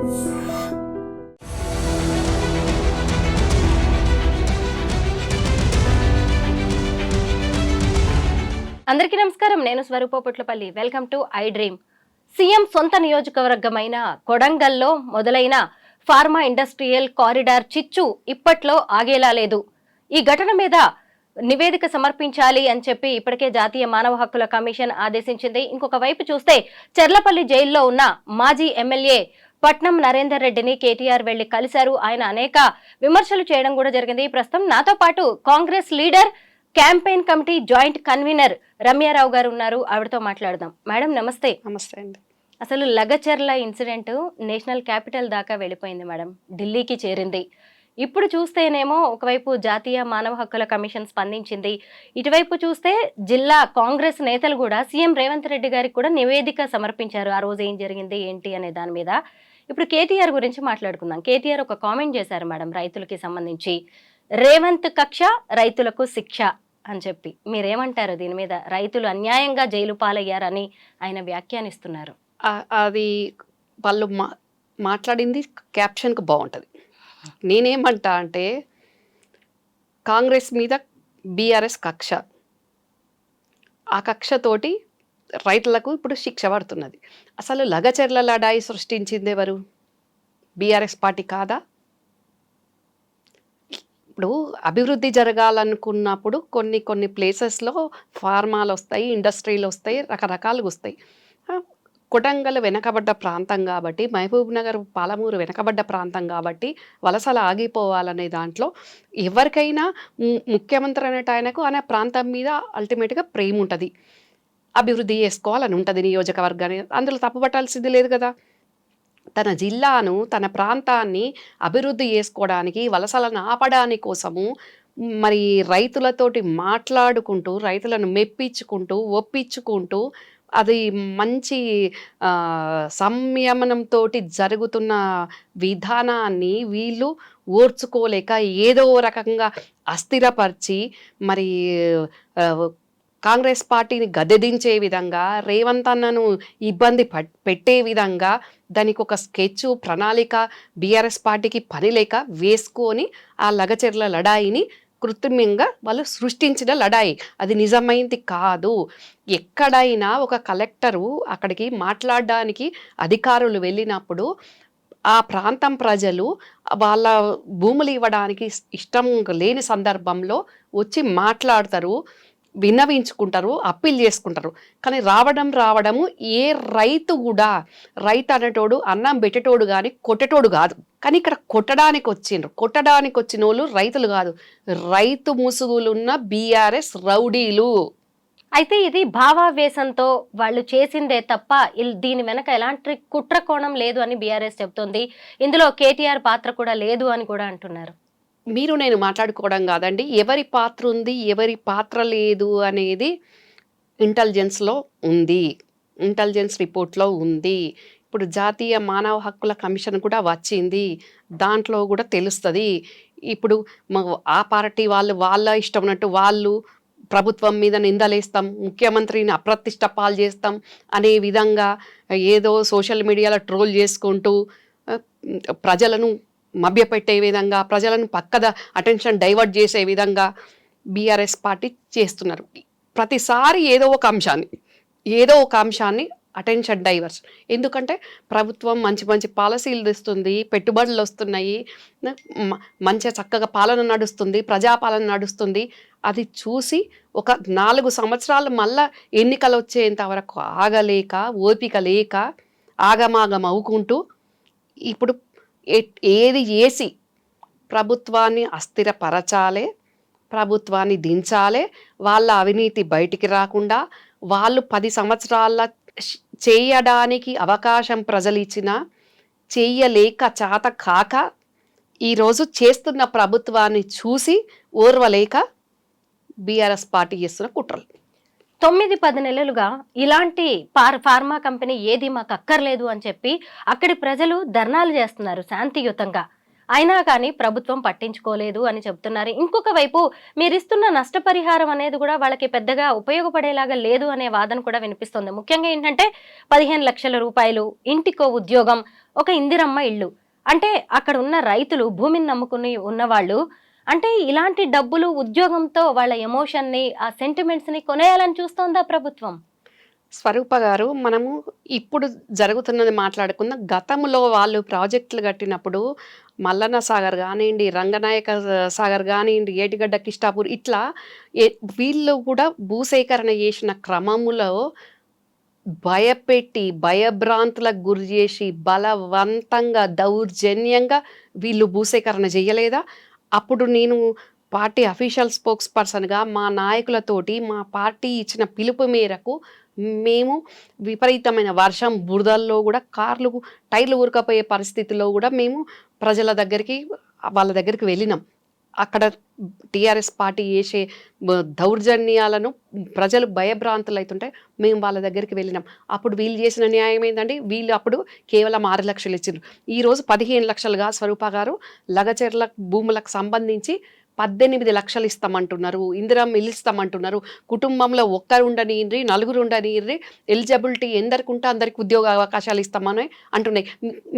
అందరికీ నమస్కారం. నేను Swarupaputlapalli. Welcome to I dream. CM సొంత నియోజకవర్గమైన కొడంగల్లో మొదలైన ఫార్మా ఇండస్ట్రియల్ కారిడార్ చిచ్చు ఇప్పట్లో ఆగేలా లేదు. ఈ ఘటన మీద నివేదిక సమర్పించాలి అని చెప్పి ఇప్పటికే జాతీయ మానవ హక్కుల కమిషన్ ఆదేశించింది. ఇంకొక వైపు చూస్తే చెర్లపల్లి జైల్లో ఉన్న మాజీ ఎమ్మెల్యే పట్నం నరేందర్ రెడ్డిని కేటీఆర్ వెళ్లి కలిశారు. ఆయన అనేక విమర్శలు చేయడం కూడా జరిగింది. ప్రస్తుతం నాతో పాటు Congress leader, campaign committee joint convener Ramya Rao గారు ఉన్నారు. ఆవిడతో మాట్లాడదాం. మేడం నమస్తే. నమస్తే అండి. అసలు లగచర్ల ఇన్సిడెంట్ నేషనల్ క్యాపిటల్ దాకా వెళ్ళిపోయింది మేడం, ఢిల్లీకి చేరింది. ఇప్పుడు చూస్తేనేమో ఒకవైపు జాతీయ మానవ హక్కుల కమిషన్ స్పందించింది, ఇటువైపు చూస్తే జిల్లా కాంగ్రెస్ నేతలు కూడా సీఎం రేవంత్ రెడ్డి గారికి కూడా నివేదిక సమర్పించారు. ఆ రోజు ఏం జరిగింది ఏంటి అనే దాని మీద. ఇప్పుడు కేటీఆర్ గురించి మాట్లాడుకుందాం. కేటీఆర్ ఒక కామెంట్ చేశారు మేడం రైతులకి సంబంధించి, రేవంత్ కక్ష రైతులకు శిక్ష అని చెప్పి. మీరేమంటారు దీని మీద? రైతులు అన్యాయంగా జైలు పాలయ్యారని ఆయన వ్యాఖ్యానిస్తున్నారు. అది వాళ్ళు మాట్లాడింది క్యాప్షన్కి బాగుంటుంది. నేనేమంటా అంటే కాంగ్రెస్ మీద బీఆర్ఎస్ కక్ష, ఆ కక్షతోటి రైతులకు ఇప్పుడు శిక్ష పడుతున్నది. అసలు లగచర్ల లడాయి సృష్టించింది ఎవరు? బీఆర్ఎస్ పార్టీ కాదా? ఇప్పుడు అభివృద్ధి జరగాలనుకున్నప్పుడు కొన్ని ప్లేసెస్లో ఫార్మాలు వస్తాయి, ఇండస్ట్రీలు వస్తాయి, రకరకాలుగా వస్తాయి. కొడంగల్ వెనకబడ్డ ప్రాంతం కాబట్టి, మహబూబ్ నగర్, పాలమూరు వెనకబడ్డ ప్రాంతం కాబట్టి వలసలు ఆగిపోవాలనే దాంట్లో ఎవరికైనా ముఖ్యమంత్రి అనేట ఆయనకు అనే ప్రాంతం మీద అల్టిమేట్గా ప్రేమ ఉంటుంది, అభివృద్ధి చేసుకోవాలని ఉంటుంది నియోజకవర్గాన్ని. అందులో తప్పుపట్టాల్సింది లేదు కదా. తన జిల్లాను, తన ప్రాంతాన్ని అభివృద్ధి చేసుకోవడానికి, వలసలను ఆపడానికి కోసము మరి రైతులతోటి మాట్లాడుకుంటూ, రైతులను మెప్పించుకుంటూ, ఒప్పించుకుంటూ, అది మంచి సంయమనంతో జరుగుతున్న విధానాన్ని వీళ్ళు ఓర్చుకోలేక ఏదో రకంగా అస్థిరపరిచి మరి కాంగ్రెస్ పార్టీని గద్దెదించే విధంగా, రేవంత్ అన్నను ఇబ్బంది పెట్టే విధంగా దానికి ఒక స్కెచ్, ప్రణాళిక బీఆర్ఎస్ పార్టీకి పని లేక వేసుకొని ఆ లగచర్ల లడాయిని కృత్రిమంగా వాళ్ళు సృష్టించిన లడాయి. అది నిజమైంది కాదు. ఎక్కడైనా ఒక కలెక్టరు అక్కడికి మాట్లాడడానికి అధికారులు వెళ్ళినప్పుడు ఆ ప్రాంతం ప్రజలు వాళ్ళ భూములు ఇవ్వడానికి ఇష్టం లేని సందర్భంలో వచ్చి మాట్లాడతారు, విన్నవించుకుంటారు, అప్పీల్ చేసుకుంటారు. కానీ రావడము ఏ రైతు కూడా, రైతు అనేటోడు అన్నం పెట్టేటోడు కానీ కొట్టేటోడు కాదు. కానీ ఇక్కడ కొట్టడానికి వచ్చిన వాళ్ళు రైతులు కాదు, రైతు ముసుగులున్న బీఆర్ఎస్ రౌడీలు. అయితే ఇది భావావేశంతో వాళ్ళు చేసిందే తప్ప దీని వెనక ఎలాంటి కుట్ర కోణం లేదు అని బీఆర్ఎస్ చెబుతోంది. ఇందులో కేటీఆర్ పాత్ర కూడా లేదు అని కూడా అంటున్నారు. మీరు నేను మాట్లాడుకోవడం కాదండి, ఎవరి పాత్ర ఉంది, ఎవరి పాత్ర లేదు అనేది ఇంటెలిజెన్స్లో ఉంది, ఇంటెలిజెన్స్ రిపోర్ట్లో ఉంది. ఇప్పుడు జాతీయ మానవ హక్కుల కమిషన్ కూడా వచ్చింది, దాంట్లో కూడా తెలుస్తుంది. ఇప్పుడు ఆ పార్టీ వాళ్ళ ఇష్టం ఉన్నట్టు వాళ్ళు ప్రభుత్వం మీద నిందలేస్తాం, ముఖ్యమంత్రిని అప్రతిష్ట పాలు చేస్తాం అనే విధంగా ఏదో సోషల్ మీడియాలో ట్రోల్ చేసుకుంటూ ప్రజలను మభ్యపెట్టే విధంగా, ప్రజలను పక్కద అటెన్షన్ డైవర్ట్ చేసే విధంగా బీఆర్ఎస్ పార్టీ చేస్తున్నారు. ప్రతిసారి ఏదో ఒక అంశాన్ని అటెన్షన్ డైవర్స్. ఎందుకంటే ప్రభుత్వం మంచి పాలసీలు తెస్తుంది, పెట్టుబడులు వస్తున్నాయి, మంచిగా చక్కగా పాలన నడుస్తుంది, ప్రజాపాలన నడుస్తుంది. అది చూసి ఒక 4 సంవత్సరాలు మళ్ళా ఎన్నికలు వచ్చేంత వరకు ఆగలేక, ఓపిక లేక ఆగమాగం అవుకుంటూ ఇప్పుడు ఏది చేసి ప్రభుత్వాన్ని అస్థిరపరచాలే, ప్రభుత్వాన్ని దించాలే, వాళ్ళ అవినీతి బయటికి రాకుండా, వాళ్ళు 10 సంవత్సరాల చేయడానికి అవకాశం ప్రజలు ఇచ్చినా చేయలేక, చేత కాక ఈరోజు చేస్తున్న ప్రభుత్వాన్ని చూసి ఓర్వలేక బీఆర్ఎస్ పార్టీ చేస్తున్న కుట్రలు. 9-10 నెలలుగా ఇలాంటి ఫార్మా కంపెనీ ఏది మాకు అక్కర్లేదు అని చెప్పి అక్కడి ప్రజలు ధర్నాలు చేస్తున్నారు శాంతియుతంగా. అయినా కానీ ప్రభుత్వం పట్టించుకోలేదు అని చెప్తున్నారు. ఇంకొక వైపు మీరిస్తున్న నష్టపరిహారం అనేది కూడా వాళ్ళకి పెద్దగా ఉపయోగపడేలాగా లేదు అనే వాదన కూడా వినిపిస్తుంది. ముఖ్యంగా ఏంటంటే 15 లక్షల రూపాయలు, ఇంటికో ఉద్యోగం, ఒక ఇందిరమ్మ ఇల్లు. అంటే అక్కడ ఉన్న రైతులు భూమిని నమ్ముకుని ఉన్నవాళ్ళు అంటే ఇలాంటి డబ్బులు ఉద్యోగంతో వాళ్ళ ఎమోషన్‌ని, ఆ సెంటిమెంట్స్‌ని కొనేయాలని చూస్తోందా ప్రభుత్వం? స్వరూప గారు, మనము ఇప్పుడు జరుగుతున్నది మాట్లాడుకుందాం. గతంలో వాళ్ళు ప్రాజెక్టులు కట్టినప్పుడు మల్లన్న సాగర్ గానియండి, రంగనాయక సాగర్ గానియండి, ఏటిగడ్డ కిష్టాపూర్ ఇట్లా ఎ వీళ్ళు కూడా భూసేకరణ చేసిన క్రమములో భయపెట్టి, భయభ్రాంతులకు గురి చేసి, బలవంతంగా, దౌర్జన్యంగా వీళ్ళు భూసేకరణ చెయ్యలేదా? అప్పుడు నేను పార్టీ అఫీషియల్ స్పోక్స్ పర్సన్‌గా మా నాయకులతోటి మా పార్టీ ఇచ్చిన పిలుపు మేరకు మేము విపరీతమైన వర్షం, బురదల్లో గూడా టైర్లు ఊరకపోయే పరిస్థితిలో గూడా మేము ప్రజల దగ్గరికి వాళ్ళ దగ్గరికి వెళ్ళినాం. అక్కడ టీఆర్ఎస్ పార్టీ చేసే దౌర్జన్యాలను ప్రజలు భయభ్రాంతులైతుంటే మేము వాళ్ళ దగ్గరికి వెళ్ళినాం. అప్పుడు వీళ్ళు చేసిన న్యాయం ఏందండి? వీళ్ళు అప్పుడు కేవలం 6,00,000 ఇచ్చిండ్రు. ఈరోజు 15,00,000గా స్వరూప గారు లగచర్ల భూములకు సంబంధించి 18,00,000 ఇస్తామంటున్నారు. ఇందిరమ్మ ఇల్లు ఇస్తామంటున్నారు. కుటుంబంలో ఒక్కరు ఉండనీయండ్రి, నలుగురు ఉండనీయండ్రి, ఎలిజిబిలిటీ ఎందరికుంటే అందరికి ఉద్యోగ అవకాశాలు ఇస్తామని అంటున్నాయి.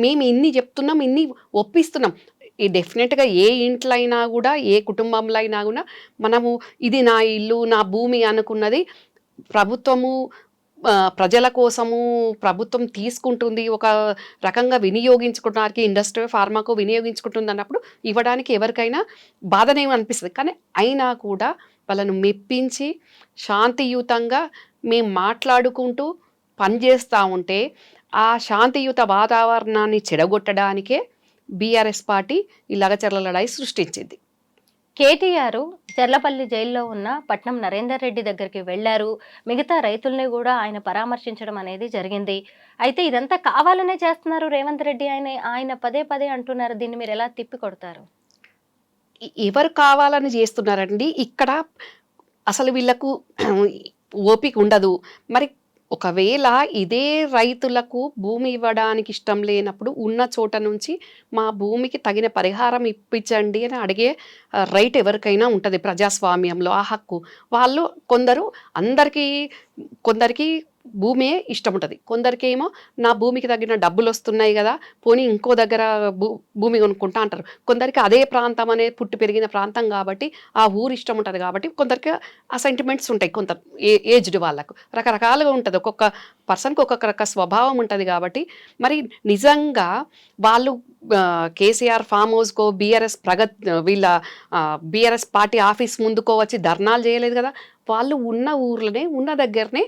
మేము ఇన్ని చెప్తున్నాం, ఇన్ని ఒప్పిస్తున్నాం. ఈ డెఫినెట్‌గా ఏ ఇంట్లో అయినా గూడా, ఏ కుటుంబంలో అయినా గూడా మనము ఇది నా ఇల్లు, నా భూమి అనుకున్నది ప్రభుత్వము ప్రజల కోసము ప్రభుత్వం తీసుకుంటుంది. ఒక రకంగా వినియోగించుకోవడానికి ఇండస్ట్రీ, ఫార్మాకో వినియోగించుకుంటుంది అన్నప్పుడు ఇవ్వడానికి ఎవరికైనా బాధనేమి అనిపిస్తది. కానీ అయినా కూడా వాళ్ళను మెప్పించి శాంతియుతంగా మేము మాట్లాడుకుంటూ పనిచేస్తా ఉంటే, ఆ శాంతియుత వాతావరణాన్ని చెడగొట్టడానికే బీఆర్ఎస్ పార్టీ ఈ లగచర్ల లడాయి సృష్టించింది. కేటీఆర్ చర్లపల్లి జైల్లో ఉన్న పట్నం నరేందర్ రెడ్డి దగ్గరికి వెళ్లారు. మిగతా రైతుల్ని కూడా ఆయన పరామర్శించడం అనేది జరిగింది. అయితే ఇదంతా కావాలనే చేస్తున్నారు రేవంత్ రెడ్డి ఆయన పదే పదే అంటున్నారు. దీన్ని మీరు ఎలా తిప్పికొడతారు? ఎవరు కావాలని చేస్తున్నారండి? ఇక్కడ అసలు వీళ్ళకు ఓపిక ఉండదు. మరి ఒకవేళ ఇదే రైతులకు భూమి ఇవ్వడానికి ఇష్టం లేనప్పుడు ఉన్న చోట నుంచి మా భూమికి తగిన పరిహారం ఇప్పించండి అని అడిగే రైట్ ఎవరికైనా ఉంటుంది ప్రజాస్వామ్యంలో, ఆ హక్కు. వాళ్ళు కొందరికి భూమే ఇష్టం ఉంటుంది. కొందరికేమో నా భూమికి తగిన డబ్బులు వస్తున్నాయి కదా, పోనీ ఇంకో దగ్గర భూమి కొనుక్కుంటా అంటారు. కొందరికి అదే ప్రాంతం అనే పుట్టి పెరిగిన ప్రాంతం కాబట్టి ఆ ఊరు ఇష్టం ఉంటుంది కాబట్టి కొందరికి ఆ సెంటిమెంట్స్ ఉంటాయి. కొంత ఏజ్డ్ వాళ్ళకు రకరకాలుగా ఉంటుంది. ఒక్కొక్క పర్సన్కి ఒక్కొక్క రక స్వభావం ఉంటుంది కాబట్టి మరి నిజంగా వాళ్ళు కేసీఆర్ ఫామ్ హౌస్కో బీఆర్ఎస్ పార్టీ ఆఫీస్ ముందుకో వచ్చి ధర్నాలు చేయలేదు కదా. వాళ్ళు ఉన్న ఊర్లోనే ఉన్న దగ్గరనే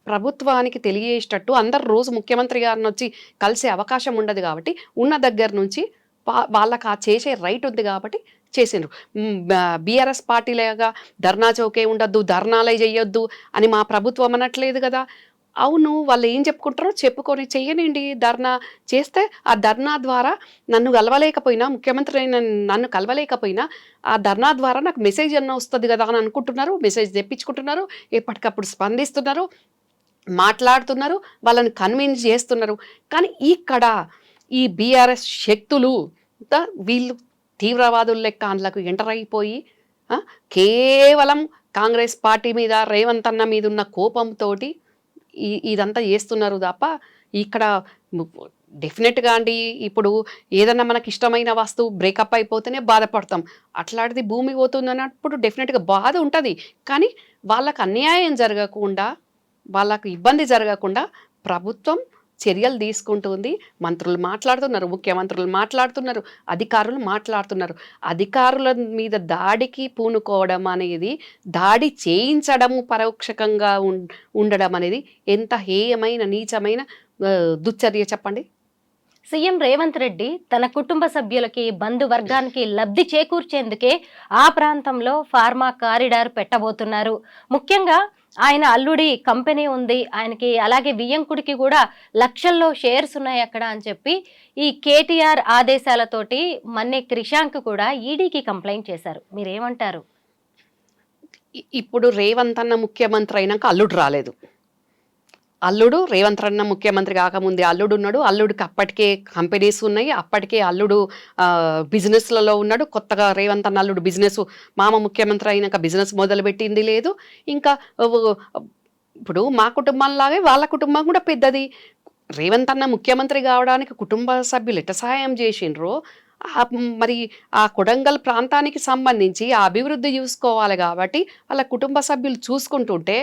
ప్రభుత్వానికి తెలియజేసేటట్టు అందరు రోజు ముఖ్యమంత్రి గారిని వచ్చి కలిసే అవకాశం ఉండదు కాబట్టి ఉన్న దగ్గర నుంచి వాళ్ళకి ఆ చేసే రైట్ ఉంది కాబట్టి చేసిండ్రు. బీఆర్ఎస్ పార్టీలాగా ధర్నా చౌకే ఉండొద్దు, ధర్నాలే చెయ్యొద్దు అని మా ప్రభుత్వం అనట్లేదు కదా. అవును, వాళ్ళు ఏం చెప్పుకుంటారో చెప్పుకొని చెయ్యనండి. ధర్నా చేస్తే ఆ ధర్నా ద్వారా ముఖ్యమంత్రి నన్ను కలవలేకపోయినా ఆ ధర్నా ద్వారా నాకు మెసేజ్ అన్న వస్తుంది కదా అని అనుకుంటున్నారు. మెసేజ్ తెప్పించుకుంటున్నారు, ఎప్పటికప్పుడు స్పందిస్తున్నారు, మాట్లాడుతున్నారు, వాళ్ళని కన్విన్స్ చేస్తున్నారు. కానీ ఇక్కడ ఈ బీఆర్ఎస్ శక్తులు వీళ్ళు తీవ్రవాదుల లెక్క అందులోకి ఎంటర్ అయిపోయి కేవలం కాంగ్రెస్ పార్టీ మీద, రేవంత్ అన్న మీద ఉన్న కోపంతో ఇదంతా చేస్తున్నారు తప్ప ఇక్కడ డెఫినెట్గా అండి, ఇప్పుడు ఏదన్నా మనకి ఇష్టమైన వస్తువు బ్రేకప్ అయిపోతేనే బాధపడతాం. అట్లాంటిది భూమి పోతుంది అన్నప్పుడు డెఫినెట్గా బాధ ఉంటుంది. కానీ వాళ్ళకు అన్యాయం జరగకుండా, వాళ్ళకు ఇబ్బంది జరగకుండా ప్రభుత్వం చర్యలు తీసుకుంటుంది. మంత్రులు మాట్లాడుతున్నారు, ముఖ్యమంత్రులు మాట్లాడుతున్నారు, అధికారులు మాట్లాడుతున్నారు. అధికారుల మీద దాడికి పూనుకోవడం అనేది, దాడి చేయించడము పరోక్షకంగా ఉండడం అనేది ఎంత హేయమైన, నీచమైన దుశ్చర్య చెప్పండి. సీఎం రేవంత్ రెడ్డి తన కుటుంబ సభ్యులకి, బంధువర్గానికి లబ్ధి చేకూర్చేందుకే ఆ ప్రాంతంలో ఫార్మా కారిడార్ పెట్టబోతున్నారు. ముఖ్యంగా ఆయన అల్లుడి కంపెనీ ఉంది ఆయనకి, అలాగే వియ్యంకుడికి కూడా లక్షల్లో షేర్స్ ఉన్నాయి అక్కడ అని చెప్పి ఈ కేటీఆర్ ఆదేశాలతోటి మన్నే క్రిషాంక్ కూడా ఈడీకి కంప్లైంట్ చేశారు. మీరేమంటారు? ఇప్పుడు రేవంత్ అన్న ముఖ్యమంత్రి అయినాక అల్లుడు రాలేదు. అల్లుడు రేవంత్ అన్న ముఖ్యమంత్రి కాకముందే అల్లుడు ఉన్నాడు. అల్లుడికి అప్పటికే కంపెనీస్ ఉన్నాయి. అప్పటికే అల్లుడు బిజినెస్లలో ఉన్నాడు. కొత్తగా రేవంత్ అన్న అల్లుడు మామ ముఖ్యమంత్రి అయినాక బిజినెస్ మొదలుపెట్టింది లేదు. ఇంకా ఇప్పుడు మా కుటుంబంలాగే వాళ్ళ కుటుంబం కూడా పెద్దది. రేవంత్ అన్న ముఖ్యమంత్రి కావడానికి కుటుంబ సభ్యులు ఎట్ట సహాయం చేసిండ్రో మరి ఆ కొడంగల్ ప్రాంతానికి సంబంధించి ఆ అభివృద్ధి చూసుకోవాలి కాబట్టి వాళ్ళ కుటుంబ సభ్యులు చూసుకుంటుంటే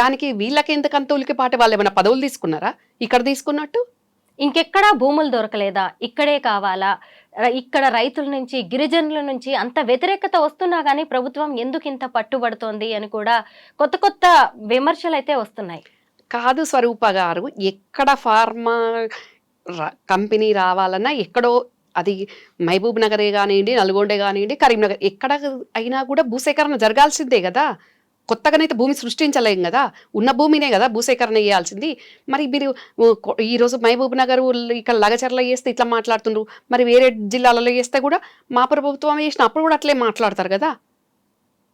దానికి వీళ్ళకి ఎందుకంత ఉలికిపాటి, వాళ్ళు ఏమైనా పదవులు తీసుకున్నారా ఇక్కడ తీసుకున్నట్టు? ఇంకెక్కడా భూములు దొరకలేదా, ఇక్కడే కావాలా, ఇక్కడ రైతుల నుంచి గిరిజనుల నుంచి అంత వ్యతిరేకత వస్తున్నా గానీ ప్రభుత్వం ఎందుకు ఇంత పట్టుబడుతోంది అని కూడా కొత్త కొత్త విమర్శలు అయితే వస్తున్నాయి. కాదు స్వరూప గారు, ఎక్కడ ఫార్మా కంపెనీ రావాలన్నా ఎక్కడో, అది మహబూబ్ నగరే కానివ్వండి, నల్గొండే కానివ్వండి, కరీంనగర్, ఎక్కడ అయినా కూడా భూసేకరణ జరగాల్సిందే కదా. కొత్తగానైతే భూమి సృష్టించలేం కదా, ఉన్న భూమినే కదా భూసేకరణ చేయాల్సింది. మరి మీరు ఈరోజు మహబూబ్ నగర్ ఇక్కడ లగచర్ల చేస్తే ఇట్లా మాట్లాడుతుండ్రు, మరి వేరే జిల్లాలలో చేస్తే కూడా మా ప్రభుత్వం చేసిన అప్పుడు కూడా అట్లే మాట్లాడతారు కదా.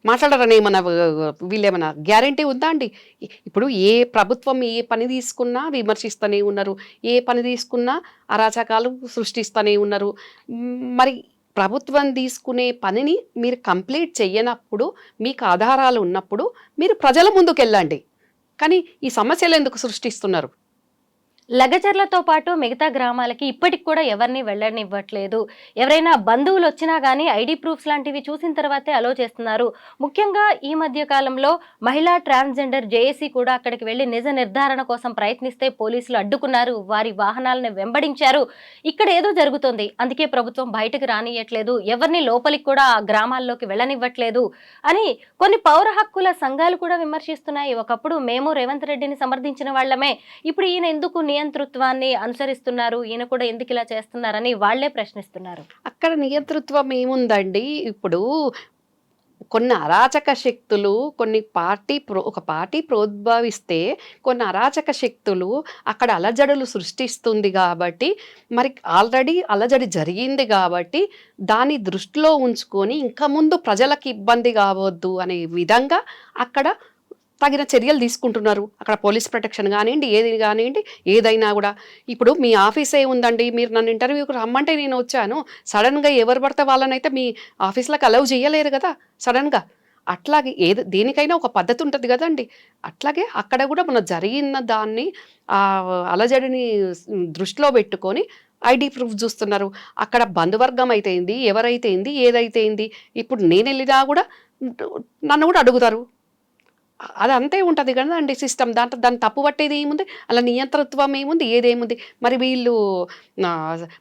మాట్లాడరని ఏమన్నా వీళ్ళేమన్నా గ్యారంటీ ఉందా అండి? ఇప్పుడు ఏ ప్రభుత్వం ఏ పని తీసుకున్నా విమర్శిస్తూనే ఉన్నారు, ఏ పని తీసుకున్నా అరాచకాలు సృష్టిస్తూనే ఉన్నారు. మరి ప్రభుత్వం తీసుకునే పనిని మీరు కంప్లీట్ చెయ్యనప్పుడు, మీకు ఆధారాలు ఉన్నప్పుడు మీరు ప్రజల ముందుకు వెళ్ళండి. కానీ ఈ సమస్యలు ఎందుకు సృష్టిస్తున్నారు? లగచర్లతో పాటు మిగతా గ్రామాలకి ఇప్పటికి కూడా ఎవరిని వెళ్ళనివ్వట్లేదు. ఎవరైనా బంధువులు వచ్చినా గానీ ఐడి ప్రూఫ్స్ లాంటివి చూసిన తర్వాతే అలో చేస్తున్నారు. ముఖ్యంగా ఈ మధ్య కాలంలో మహిళా ట్రాన్స్జెండర్ జేఏసీ కూడా అక్కడికి వెళ్లి నిజ నిర్ధారణ కోసం ప్రయత్నిస్తే పోలీసులు అడ్డుకున్నారు, వారి వాహనాలను వెంబడించారు. ఇక్కడ ఏదో జరుగుతుంది, అందుకే ప్రభుత్వం బయటకు రానియట్లేదు, ఎవరిని లోపలికి కూడా ఆ గ్రామాల్లోకి వెళ్ళనివ్వట్లేదు అని కొన్ని పౌర హక్కుల సంఘాలు కూడా విమర్శిస్తున్నాయి. ఒకప్పుడు మేము రేవంత్ రెడ్డిని సమర్థించిన వాళ్ళమే, ఇప్పుడు ఈయన ఎందుకు నియంతృత్వాన్ని అనుసరిస్తున్నారు, ఈయన కూడా ఎందుకు ఇలా చేస్తున్నారని వాళ్లే ప్రశ్నిస్తున్నారు. అక్కడ నియంతృత్వం ఏముందండి? ఇప్పుడు కొన్ని అరాచక శక్తులు, కొన్ని ఒక పార్టీ ప్రోద్భవిస్తే కొన్ని అరాచక శక్తులు అక్కడ అలజడులు సృష్టిస్తుంది కాబట్టి, మరి ఆల్రెడీ అలజడి జరిగింది కాబట్టి దాన్ని దృష్టిలో ఉంచుకొని ఇంకా ముందు ప్రజలకు ఇబ్బంది కావద్దు అనే విధంగా అక్కడ తగిన చర్యలు తీసుకుంటున్నారు. అక్కడ పోలీస్ ప్రొటెక్షన్ కానివ్వండి, ఏది కానివ్వండి, ఏదైనా కూడా. ఇప్పుడు మీ ఆఫీస్ ఏముందండి, మీరు నన్ను ఇంటర్వ్యూకి రమ్మంటే నేను వచ్చాను, సడన్గా ఎవరు పడితే వాళ్ళనైతే మీ ఆఫీస్లోకి అలౌ చేయలేరు కదా సడన్గా. అట్లాగే దేనికైనా ఒక పద్ధతి ఉంటుంది కదండి. అట్లాగే అక్కడ కూడా మన జరిగిన దాన్ని అలజడిని దృష్టిలో పెట్టుకొని ఐడి ప్రూఫ్ చూస్తున్నారు. అక్కడ బంధువర్గం అయితే ఏంది, ఎవరైతే ఏంది, ఏదైతే ఏంది. ఇప్పుడు నేను వెళ్ళినా కూడా నన్ను కూడా అడుగుతారు. అది అంతే ఉంటుంది కదండి సిస్టమ్. దాన్ని తప్పు పట్టేది ఏముంది, అలా నియంతృత్వం ఏముంది, ఏదేముంది. మరి వీళ్ళు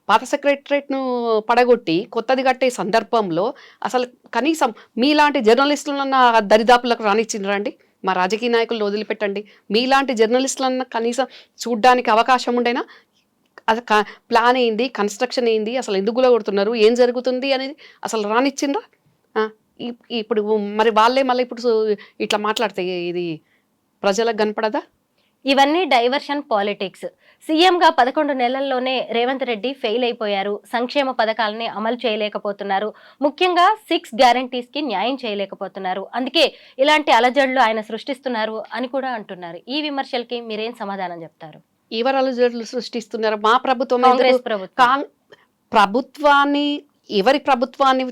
పాత సెక్రటరేట్ను పడగొట్టి కొత్తది కట్టే సందర్భంలో అసలు కనీసం మీలాంటి జర్నలిస్టులన్న దరిదాపులకు రానిచ్చిండ్రండి? మా రాజకీయ నాయకులను వదిలిపెట్టండి, మీలాంటి జర్నలిస్టులన్న కనీసం చూడ్డానికి అవకాశం ఉండేనా? అది ప్లాన్ ఏంది, కన్స్ట్రక్షన్ ఏంది, అసలు ఎందుకు కొడుతున్నారు, ఏం జరుగుతుంది అనేది అసలు రానిచ్చిండ్రా? ఇప్పుడు మరి వాళ్ళే మళ్ళీ ఇప్పుడు ఇట్లా మాట్లాడితే ఇది ప్రజలకు కనపడదా? ఇవన్నీ డైవర్షన్ పాలిటిక్స్. సీఎంగా 11 నెలల్లోనే రేవంత్ రెడ్డి ఫెయిల్ అయిపోయారు, సంక్షేమ పథకాలని అమలు చేయలేకపోతున్నారు, ముఖ్యంగా 6 గ్యారంటీస్కి న్యాయం చేయలేకపోతున్నారు, అందుకే ఇలాంటి అలజడులు ఆయన సృష్టిస్తున్నారు అని కూడా అంటున్నారు. ఈ విమర్శలకి మీరేం సమాధానం చెప్తారు? ఎవరు అలజడులు సృష్టిస్తున్నారు? మా ప్రభుత్వం, కాంగ్రెస్ ప్రభుత్వం. ప్రభుత్వాన్ని ఎవరి ప్రభుత్వాన్ని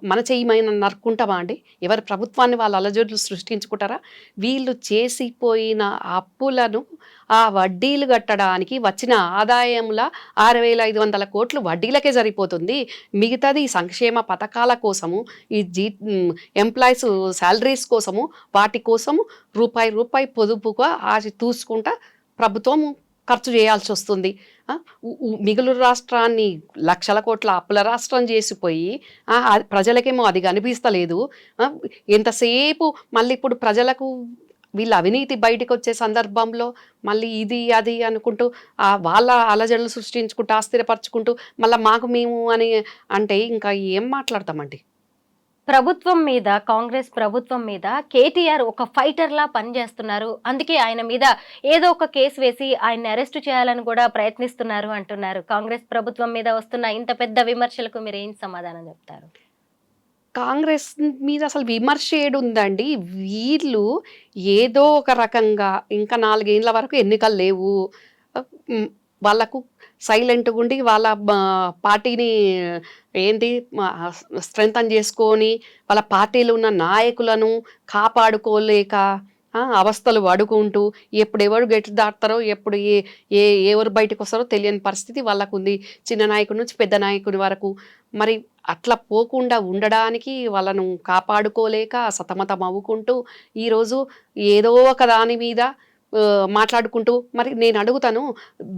మన చేయమైన నరుక్కుంటామా అండి? ఎవరి ప్రభుత్వాన్ని వాళ్ళు అలజడులు సృష్టించుకుంటారా? వీళ్ళు చేసిపోయిన అప్పులను ఆ వడ్డీలు కట్టడానికి వచ్చిన ఆదాయంలో 6,500 కోట్లు వడ్డీలకే సరిపోతుంది. మిగతాది సంక్షేమ పథకాల కోసము, ఈ ఎంప్లాయీస్ శాలరీస్ కోసము, వాటి కోసము రూపాయి పొదుపుగా తూసుకుంటా ప్రభుత్వం ఖర్చు చేయాల్సి వస్తుంది. మిగులు రాష్ట్రాన్ని లక్షల కోట్ల అప్పుల రాష్ట్రం చేసిపోయి ప్రజలకేమో అది కనిపిస్తలేదు. ఎంతసేపు మళ్ళీ ఇప్పుడు ప్రజలకు వీళ్ళ అవినీతి బయటకు వచ్చే సందర్భంలో మళ్ళీ ఇది అది అనుకుంటూ వాళ్ళ అలజడులు సృష్టించుకుంటూ స్థిరపరచుకుంటూ మళ్ళీ మాకు మేము అని అంటే ఇంకా ఏం మాట్లాడతామండి? ప్రభుత్వం మీద, కాంగ్రెస్ ప్రభుత్వం మీద కేటీఆర్ ఒక ఫైటర్లా పనిచేస్తున్నారు, అందుకే ఆయన మీద ఏదో ఒక కేసు వేసి ఆయన్ని అరెస్టు చేయాలని కూడా ప్రయత్నిస్తున్నారు అంటున్నారు. కాంగ్రెస్ ప్రభుత్వం మీద వస్తున్న ఇంత పెద్ద విమర్శలకు మీరు ఏం సమాధానం చెప్తారు? కాంగ్రెస్ మీద అసలు విమర్శ ఏడుందండి? వీళ్ళు ఏదో ఒక రకంగా ఇంకా 4 ఏళ్ల వరకు ఎన్నికలు లేవు, వాళ్ళకు సైలెంట్గా ఉండి వాళ్ళ పార్టీని ఏంటి స్ట్రెంథన్ చేసుకొని వాళ్ళ పార్టీలో ఉన్న నాయకులను కాపాడుకోలేక అవస్థలు పడుకుంటూ ఎప్పుడు ఎవరు గెట్ దాటుతారో ఎప్పుడు ఎవరు బయటకు వస్తారో తెలియని పరిస్థితి వాళ్ళకు ఉంది. చిన్న నాయకుడి నుంచి పెద్ద నాయకుడి వరకు. మరి అట్లా పోకుండా ఉండడానికి వాళ్ళను కాపాడుకోలేక సతమతం అవ్వుకుంటూ ఈరోజు ఏదో ఒక దాని మీద మాట్లాడుకుంటూ, మరి నేను అడుగుతాను,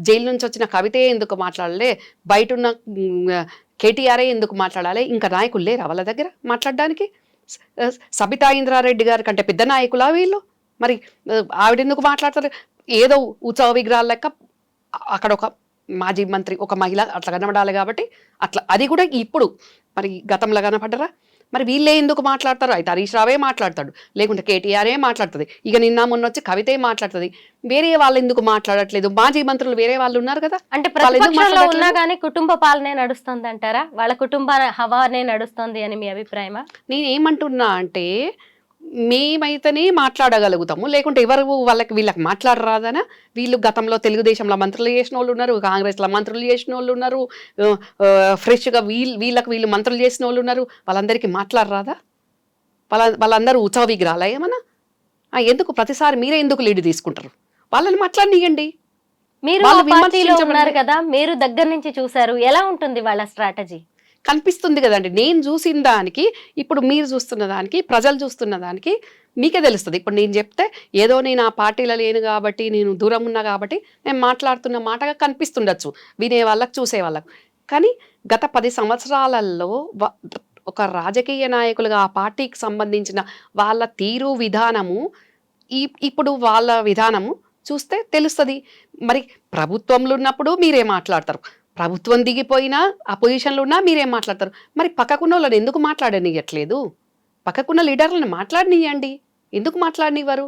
జైలు నుంచి వచ్చిన కవితే ఎందుకు మాట్లాడలే, బయట ఉన్న కేటీఆరే ఎందుకు మాట్లాడాలి, ఇంకా నాయకులు లేరా వాళ్ళ దగ్గర మాట్లాడడానికి? సబితా ఇంద్రారెడ్డి గారి కంటే పెద్ద నాయకులా వీళ్ళు? మరి ఆవిడెందుకు మాట్లాడతారు? ఏదో ఉత్సవ విగ్రహాల లెక్క అక్కడ ఒక మాజీ మంత్రి, ఒక మహిళ అట్లా కనబడాలి కాబట్టి అట్లా, అది కూడా ఇప్పుడు మరి గతంలో కనపడ్డరా? మరి వీళ్ళే ఎందుకు మాట్లాడతారు? అయితే హరీష్ రావే మాట్లాడతాడు, లేకుంటే కేటీఆరే మాట్లాడుతుంది, ఇక నిన్న మొన్న వచ్చి కవితే మాట్లాడుతుంది. వేరే వాళ్ళు ఎందుకు మాట్లాడట్లేదు? మాజీ మంత్రులు వేరే వాళ్ళు ఉన్నారు కదా. అంటే ప్రతిపక్షంలో ఉన్నా కానీ కుటుంబ పాలనే నడుస్తుంది అంటారా? వాళ్ళ కుటుంబ హవానే నడుస్తుంది అని మీ అభిప్రాయమా? నేనేమంటున్నా అంటే, మేమైతేనే మాట్లాడగలుగుతాము, లేకుంటే ఎవరు వీళ్ళకి మాట్లాడరాదనా? వీళ్ళు గతంలో తెలుగుదేశంలో మంత్రులు చేసిన వాళ్ళు ఉన్నారు, కాంగ్రెస్లో మంత్రులు చేసిన వాళ్ళు ఉన్నారు, ఫ్రెష్గా వీళ్ళు మంత్రులు చేసిన వాళ్ళు ఉన్నారు. వాళ్ళందరికీ మాట్లాడరాదా? వాళ్ళందరూ ఉత్సవ విగ్రహాలా ఏమన్నా? ఎందుకు ప్రతిసారి మీరే ఎందుకు లీడ్ తీసుకుంటారు? వాళ్ళని మాట్లాడనీయండి. మీరు పార్టీలో ఉన్నారు కదా, మీరు దగ్గర నుంచి చూసారు, ఎలా ఉంటుంది వాళ్ళ స్ట్రాటజీ? కనిపిస్తుంది కదండి. నేను చూసిన దానికి, ఇప్పుడు మీరు చూస్తున్న దానికి, ప్రజలు చూస్తున్న దానికి మీకే తెలుస్తుంది. ఇప్పుడు నేను చెప్తే ఏదో నేను ఆ పార్టీలో లేను కాబట్టి, నేను దూరం ఉన్నా కాబట్టి నేను మాట్లాడుతున్న మాటగా కనిపిస్తుండొచ్చు వినే వాళ్ళకు, చూసే వాళ్ళకు. కానీ గత 10 సంవత్సరాలలో ఒక రాజకీయ నాయకులుగా ఆ పార్టీకి సంబంధించిన వాళ్ళ తీరు విధానము, ఇప్పుడు వాళ్ళ విధానము చూస్తే తెలుస్తుంది. మరి ప్రభుత్వంలో ఉన్నప్పుడు మీరే మాట్లాడతారు, ప్రభుత్వం దిగిపోయినా అపోజిషన్లో ఉన్నా మీరేం మాట్లాడతారు? మరి పక్కకున్న వాళ్ళని ఎందుకు మాట్లాడనియట్లేదు? పక్కకున్న లీడర్లను మాట్లాడనియండి, ఎందుకు మాట్లాడనివ్వరు?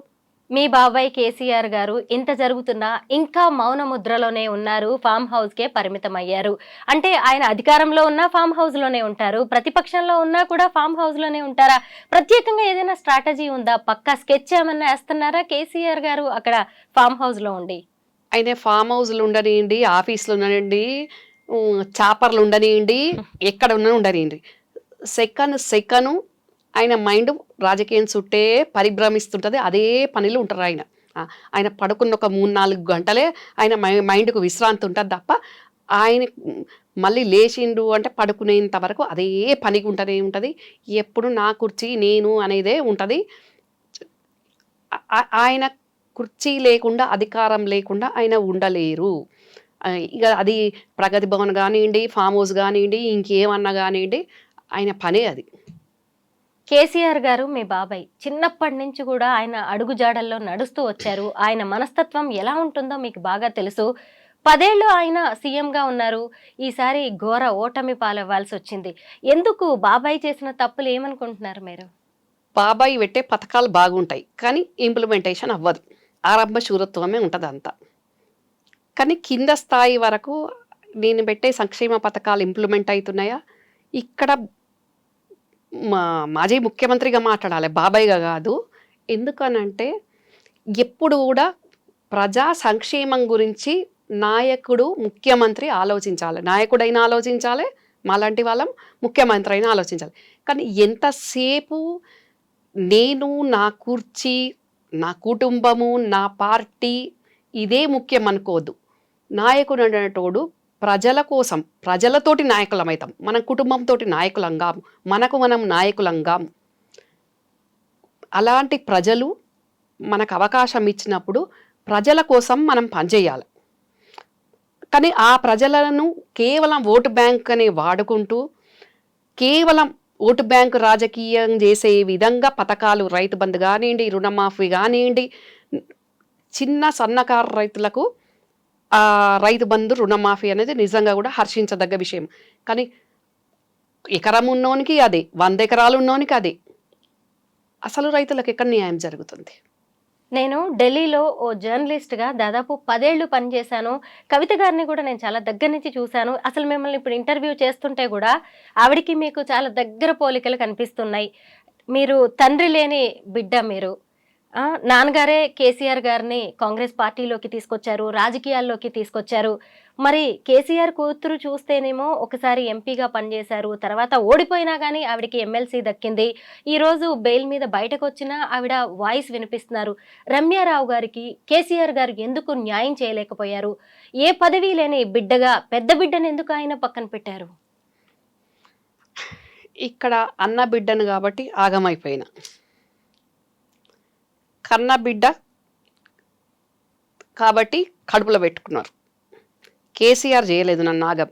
మీ బాబాయ్ కేసీఆర్ గారు ఇంత జరుగుతున్నా ఇంకా మౌన ముద్రలోనే ఉన్నారు, ఫామ్ హౌస్కే పరిమితం అయ్యారు. అంటే ఆయన అధికారంలో ఉన్నా ఫామ్ హౌస్లోనే ఉంటారు, ప్రతిపక్షంలో ఉన్నా కూడా ఫామ్ హౌస్లోనే ఉంటారా? ప్రత్యేకంగా ఏదైనా స్ట్రాటజీ ఉందా? పక్కా స్కెచ్ ఏమన్నా వేస్తున్నారా కేసీఆర్ గారు అక్కడ ఫామ్ హౌస్లో ఉండి? ఆయన ఫామ్ హౌస్లు ఉండనియండి, ఆఫీసులు ఉండనియండి, చాపర్లు ఉండనియండి, ఎక్కడ ఉన్నా ఉండనియండి, సెకను ఆయన మైండ్ రాజకీయం చుట్టే పరిభ్రమిస్తుంటుంది. అదే పనిలో ఉంటారు ఆయన. ఆయన పడుకున్న ఒక 3-4 గంటలే ఆయన మైండ్కు విశ్రాంతి ఉంటుంది తప్ప, ఆయన మళ్ళీ లేచిండు అంటే పడుకునేంత వరకు అదే పనికి ఉంటూనే ఉంటుంది. ఎప్పుడు నా కుర్చీ నేను అనేదే ఉంటుంది. ఆయన కుర్చీ లేకుండా, అధికారం లేకుండా ఆయన ఉండలేరు. ఇక అది ప్రగతి భవన్ కానివ్వండి, ఫామ్ హౌస్ కానివ్వండి, ఇంకేమన్నా కానివ్వండి, ఆయన పనే అది. కేసీఆర్ గారు మీ బాబాయ్ చిన్నప్పటి నుంచి కూడా ఆయన అడుగుజాడల్లో నడుస్తూ వచ్చారు. ఆయన మనస్తత్వం ఎలా ఉంటుందో మీకు బాగా తెలుసు. 10 ఏళ్ళు ఆయన సీఎంగా ఉన్నారు. ఈసారి ఘోర ఓటమి పాలవ్వాల్సి వచ్చింది. ఎందుకు? బాబాయ్ చేసిన తప్పులు ఏమనుకుంటున్నారు మీరు? బాబాయ్ పెట్టే పథకాలు బాగుంటాయి, కానీ ఇంప్లిమెంటేషన్ అవ్వదు. ఆరంభ శూరత్వమే ఉంటుంది అంతా. కానీ కింద స్థాయి వరకు నేను పెట్టే సంక్షేమ పథకాలు ఇంప్లిమెంట్ అవుతున్నాయా? ఇక్కడ మాజీ ముఖ్యమంత్రిగా మాట్లాడాలి, బాబాయ్గా కాదు. ఎందుకనంటే ఎప్పుడు కూడా ప్రజా సంక్షేమం గురించి నాయకుడు, ముఖ్యమంత్రి ఆలోచించాలి. నాయకుడైనా ఆలోచించాలి, మాలాంటి వాళ్ళం ముఖ్యమంత్రి అయినా ఆలోచించాలి. కానీ ఎంతసేపు నేను, నా కుర్చీ, నా కుటుంబము, నా పార్టీ ఇదే ముఖ్యం అనుకోవద్దు. నాయకుడు అనేటోడు ప్రజల కోసం, ప్రజలతోటి నాయకులమవుతాం. మనం కుటుంబంతో నాయకులంగాం, మనం నాయకులంగాం. అలాంటి ప్రజలు మనకు అవకాశం ఇచ్చినప్పుడు ప్రజల కోసం మనం పనిచేయాలి. కానీ ఆ ప్రజలను కేవలం ఓటు బ్యాంక్ అని వాడుకుంటూ, కేవలం ఓటు బ్యాంకు రాజకీయం చేసే విధంగా పథకాలు, రైతు బంధు కానివ్వండి, రుణమాఫీ కానివ్వండి, చిన్న సన్నకారు రైతులకు రైతు బంధు, రుణమాఫీ అనేది నిజంగా కూడా హర్షించదగ్గ విషయం. కానీ ఎకరం ఉన్నోనికి అదే, 100 ఎకరాలు ఉన్నోనికి అదే. అసలు రైతులకు ఎక్కడ న్యాయం జరుగుతుంది? నేను ఢిల్లీలో ఓ జర్నలిస్ట్గా దాదాపు 10 ఏళ్ళు పనిచేశాను. కవిత గారిని కూడా నేను చాలా దగ్గర నుంచి చూశాను. అసలు మిమ్మల్ని ఇప్పుడు ఇంటర్వ్యూ చేస్తుంటే కూడా ఆవిడికి మీకు చాలా దగ్గర పోలికలు కనిపిస్తున్నాయి. మీరు తండ్రి లేని బిడ్డ మీరు. నాన్నగారే కేసీఆర్ గారిని కాంగ్రెస్ పార్టీలోకి తీసుకొచ్చారు, రాజకీయాల్లోకి తీసుకొచ్చారు. మరి కేసీఆర్ కూతురు చూస్తేనేమో ఒకసారి ఎంపీగా పనిచేశారు, తర్వాత ఓడిపోయినా కానీ ఆవిడకి ఎమ్మెల్సీ దక్కింది. ఈరోజు బెయిల్ మీద బయటకు వచ్చినా ఆవిడ వాయిస్ వినిపిస్తున్నారు. రమ్యారావు గారికి కేసీఆర్ గారు ఎందుకు న్యాయం చేయలేకపోయారు? ఏ పదవి లేని బిడ్డగా పెద్ద బిడ్డను ఎందుకు ఆయన పక్కన పెట్టారు? ఇక్కడ అన్న బిడ్డను కాబట్టి ఆగమైపోయిన, కన్న బిడ్డ కాబట్టి కడుపులో పెట్టుకున్నారు. కేసీఆర్ చేయలేదు నన్ను నాగం,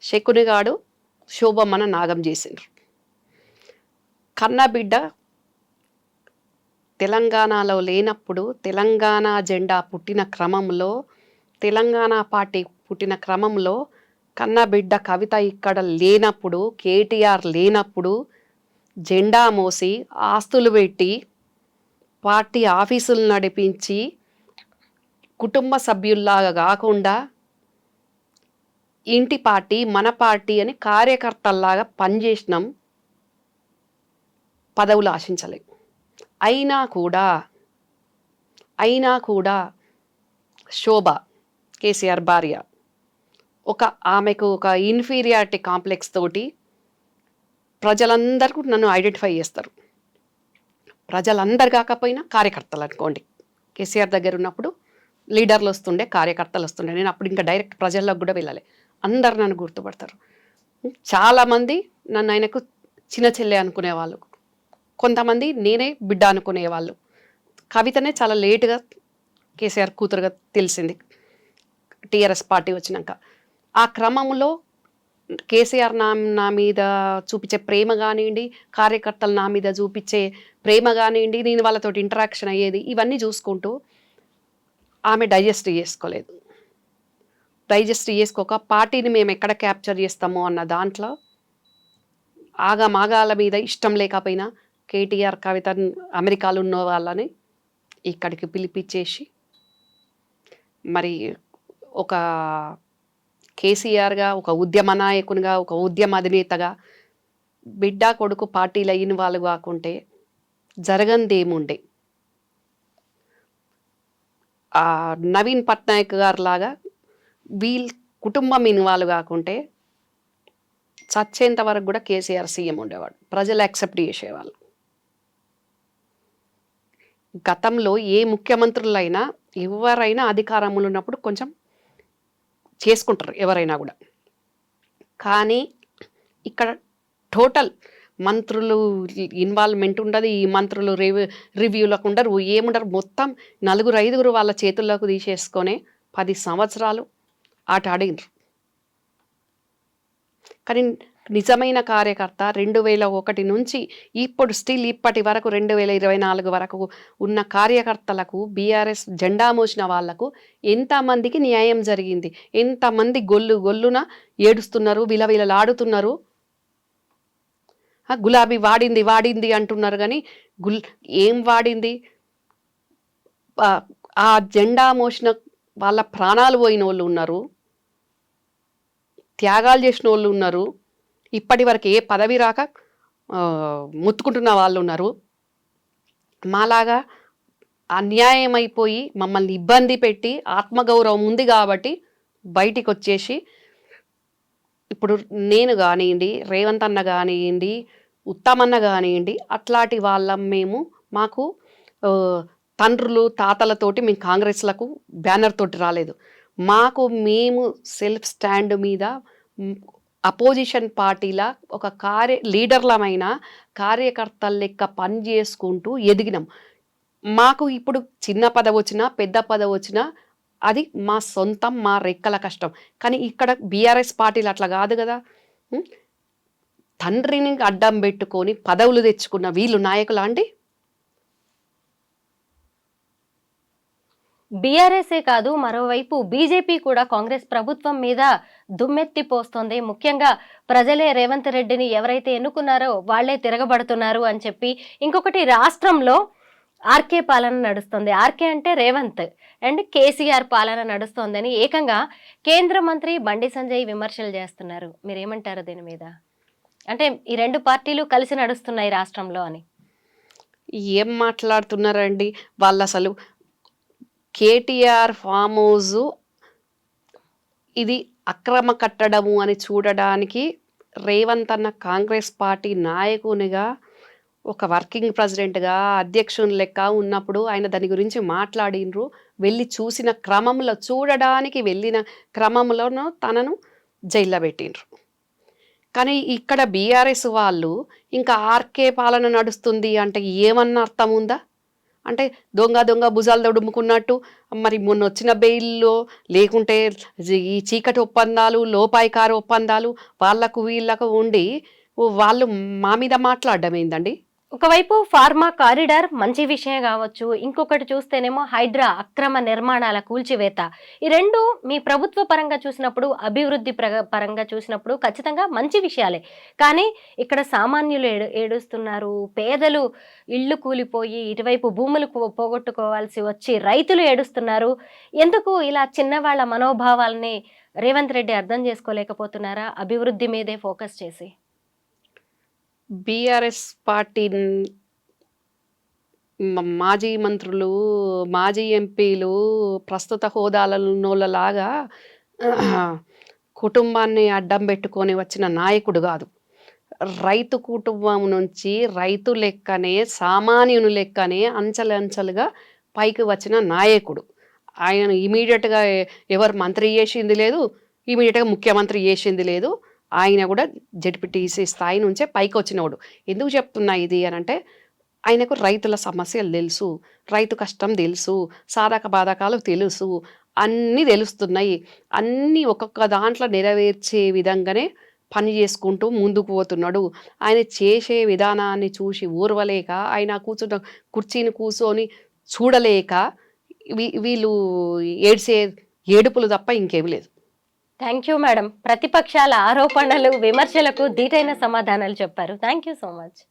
శకునిగాడు శోభమ్మన నాగం చేసిండ్రు. కన్న బిడ్డ తెలంగాణలో లేనప్పుడు, తెలంగాణ జెండా పుట్టిన క్రమంలో, తెలంగాణ పార్టీ పుట్టిన క్రమంలో కన్న బిడ్డ కవిత ఇక్కడ లేనప్పుడు, కేటీఆర్ లేనప్పుడు జెండా మోసి ఆస్తులు పెట్టి పార్టీ ఆఫీసులు నడిపించి కుటుంబ సభ్యుల్లాగా కాకుండా ఇంటి పార్టీ మన పార్టీ అని కార్యకర్తల్లాగా పనిచేసినాం. పదవులు ఆశించలేం. అయినా కూడా శోభ కేసీఆర్ భార్య ఆమెకు ఒక ఇన్ఫీరియారిటీ కాంప్లెక్స్ తోటి ప్రజలందరికీ నన్ను ఐడెంటిఫై చేస్తారు. ప్రజలందరు కాకపోయినా కార్యకర్తలు అనుకోండి. కేసీఆర్ దగ్గర ఉన్నప్పుడు లీడర్లు వస్తుండే, కార్యకర్తలు వస్తుండే. నేను అప్పుడు ఇంకా డైరెక్ట్ ప్రజల్లోకి కూడా వెళ్ళాలి. అందరు నన్ను గుర్తుపడతారు. చాలామంది నన్ను ఆయనకు చిన్న చెల్లె అనుకునేవాళ్ళు, కొంతమంది నేనే బిడ్డ అనుకునేవాళ్ళు. కవితనే చాలా లేటుగా కేసీఆర్ కూతురుగా తెలిసింది టీఆర్ఎస్ పార్టీ వచ్చినాక. ఆ క్రమంలో కేసీఆర్ నా మీద చూపించే ప్రేమ కానివ్వండి, కార్యకర్తలు నా మీద చూపించే ప్రేమ కానివ్వండి, నేను వాళ్ళతో ఇంటరాక్షన్ అయ్యేది, ఇవన్నీ చూసుకుంటూ ఆమె డైజెస్ట్ చేసుకోలేదు. డైజెస్ట్ చేసుకోక పార్టీని మేము ఎక్కడ క్యాప్చర్ చేస్తామో అన్న దాంట్లో ఆగమాగాల మీద ఇష్టం లేకపోయినా కేటీఆర్ కవిత అమెరికాలో ఉన్న వాళ్ళని ఇక్కడికి పిలిపించేసి మరి ఒక కేసీఆర్గా, ఒక ఉద్యమ నాయకునిగా, ఒక ఉద్యమ అధినేతగా బిడ్డ కొడుకు పార్టీలు అయిన వాళ్ళు కాకుంటే జరగందేముండే. నవీన్ పట్నాయక్ గారు లాగా వీళ్ళ కుటుంబం ఇన్వాల్వ్ కాకుంటే చచ్చేంత వరకు కూడా కేసీఆర్ సీఎం ఉండేవాడు, ప్రజలు యాక్సెప్ట్ చేసేవాళ్ళు. గతంలో ఏ ముఖ్యమంత్రులైనా ఎవరైనా అధికారంలో ఉన్నప్పుడు కొంచెం చేసుకుంటారు ఎవరైనా కూడా. కానీ ఇక్కడ టోటల్ మంత్రులు ఇన్వాల్వ్మెంట్ ఉండదు, ఈ మంత్రులు రివ్యూలకు ఉండరు, ఏముండరు. మొత్తం 4-5 వాళ్ళ చేతుల్లోకి తీసేసుకొని 10 సంవత్సరాలు ఆట ఆడినరు. కానీ నిజమైన కార్యకర్త 2001 నుంచి ఇప్పుడు స్టిల్ ఇప్పటి వరకు 2024 వరకు ఉన్న కార్యకర్తలకు, బీఆర్ఎస్ జెండా మోసిన వాళ్లకు ఎంతమందికి న్యాయం జరిగింది? ఎంతమంది గొల్లున ఏడుస్తున్నారు, విలవిలలాడుతున్నారు. గులాబీ వాడింది అంటున్నారు, కానీ ఏం వాడింది? ఆ జెండా మోసిన వాళ్ళ ప్రాణాలు పోయిన వాళ్ళు ఉన్నారు, త్యాగాలు చేసిన వాళ్ళు ఉన్నారు, ఇప్పటి వరకు ఏ పదవి రాక ముత్తుకుంటున్న వాళ్ళు ఉన్నారు. మాలాగా అన్యాయం అయిపోయి మమ్మల్ని ఇబ్బంది పెట్టి ఆత్మగౌరవం ఉంది కాబట్టి బయటికి వచ్చేసి ఇప్పుడు నేను కానివ్వండి, రేవంత్ అన్న కానివ్వండి, ఉత్తమన్న కానివ్వండి, అట్లాంటి వాళ్ళం మేము. మాకు తండ్రులు తాతలతోటి మేము కాంగ్రెస్లకు బ్యానర్ తోటి రాలేదు. మేము సెల్ఫ్ స్టాండ్ మీద అపోజిషన్ పార్టీల ఒక లీడర్లమైన కార్యకర్తల లెక్క పని చేసుకుంటూ ఎదిగినాం. మాకు ఇప్పుడు చిన్న పదవి వచ్చినా పెద్ద పదవి వచ్చినా అది మా సొంతం, మా రెక్కల కష్టం. కానీ ఇక్కడ బీఆర్ఎస్ పార్టీలు అట్లా కాదు కదా. తండ్రిని అడ్డం పెట్టుకొని పదవులు తెచ్చుకున్న వీళ్ళు నాయకులా అండి? బీఆర్ఎస్ఏ కాదు, మరోవైపు బీజేపీ కూడా కాంగ్రెస్ ప్రభుత్వం మీద దుమ్మెత్తి పోస్తోంది. ముఖ్యంగా ప్రజలే రేవంత్ రెడ్డిని ఎవరైతే ఎన్నుకున్నారో వాళ్లే తిరగబడుతున్నారు అని చెప్పి. ఇంకొకటి, రాష్ట్రంలో ఆర్కే పాలన నడుస్తుంది. ఆర్కే అంటే రేవంత్ అండ్ కేసీఆర్ పాలన నడుస్తోందని ఏకంగా కేంద్ర మంత్రి బండి సంజయ్ విమర్శలు చేస్తున్నారు. మీరేమంటారు దీని మీద? అంటే ఈ రెండు పార్టీలు కలిసి నడుస్తున్నాయి రాష్ట్రంలో అని. ఏం మాట్లాడుతున్నారండి వాళ్ళు? అసలు కేటీఆర్ ఫామ్ హౌస్ ఇది అక్రమ కట్టడము అని చూడడానికి రేవంత్ అన్న కాంగ్రెస్ పార్టీ నాయకునిగా ఒక వర్కింగ్ ప్రెసిడెంట్గా అధ్యక్షుని లెక్క ఉన్నప్పుడు ఆయన దాని గురించి మాట్లాడినరు. వెళ్ళి చూసిన క్రమంలో, చూడడానికి వెళ్ళిన క్రమంలోనూ తనను జైల్లో పెట్టినరు. కానీ ఇక్కడ బీఆర్ఎస్ వాళ్ళు ఇంకా ఆర్కే పాలన నడుస్తుంది అంటే ఏమన్నా అర్థం ఉందా? అంటే దొంగ భుజాలు తడుముకున్నట్టు మరి మొన్న వచ్చిన బెయిల్లో లేకుంటే ఈ చీకటి ఒప్పందాలు, లోపాయికారు ఒప్పందాలు వాళ్ళకు వీళ్ళకు ఉండి వాళ్ళు మా మీద మాట్లాడడం ఏందండి? ఒకవైపు ఫార్మా కారిడార్ మంచి విషయం కావచ్చు, ఇంకొకటి చూస్తేనేమో హైడ్రా అక్రమ నిర్మాణాల కూల్చివేత. ఈ రెండు మీ ప్రభుత్వ పరంగా చూసినప్పుడు, అభివృద్ధి పరంగా చూసినప్పుడు ఖచ్చితంగా మంచి విషయాలే. కానీ ఇక్కడ సామాన్యులు ఏడుస్తున్నారు, పేదలు ఇళ్ళు కూలిపోయి ఇటువైపు భూములు పోగొట్టుకోవాల్సి వచ్చి రైతులు ఏడుస్తున్నారు. ఎందుకు ఇలా చిన్నవాళ్ల మనోభావాల్ని రేవంత్ రెడ్డి అర్థం చేసుకోలేకపోతున్నారా అభివృద్ధి మీదే ఫోకస్ చేసి? బీఆర్ఎస్ పార్టీ మాజీ మంత్రులు, మాజీ ఎంపీలు ప్రస్తుత హోదాలలాగా కుటుంబాన్ని అడ్డం పెట్టుకొని వచ్చిన నాయకుడు కాదు. రైతు కుటుంబం నుంచి రైతు లెక్కనే, సామాన్యుని లెక్కనే అంచెలంచెలుగా పైకి వచ్చిన నాయకుడు. ఆయన ఇమీడియట్గా ఎవరు మంత్రి చేసింది లేదు, ఇమీడియట్గా ముఖ్యమంత్రి చేసింది లేదు. ఆయన కూడా జెడ్పీటీసీ స్థాయి నుంచే పైకి వచ్చినవాడు. ఎందుకు చెప్తున్నా ఇది అని అంటే, ఆయనకు రైతుల సమస్యలు తెలుసు, రైతు కష్టం తెలుసు, సాధక బాధకాలు తెలుసు, అన్నీ తెలుస్తున్నాయి. అన్నీ ఒక్కొక్క దాంట్లో నెరవేర్చే విధంగానే పని చేసుకుంటూ ముందుకు పోతున్నాడు. ఆయన చేసే విధానాన్ని చూసి ఊర్వలేక, ఆయన కూర్చున్న కుర్చీని కూర్చొని చూడలేక వీళ్ళు ఏడ్చే ఏడుపులు తప్ప ఇంకేమి లేదు. Thank you madam. ప్రతిపక్షాల ఆరోపణలు, విమర్శలకు ధీటైన సమాధానాలు చెప్పారు. Thank you so much.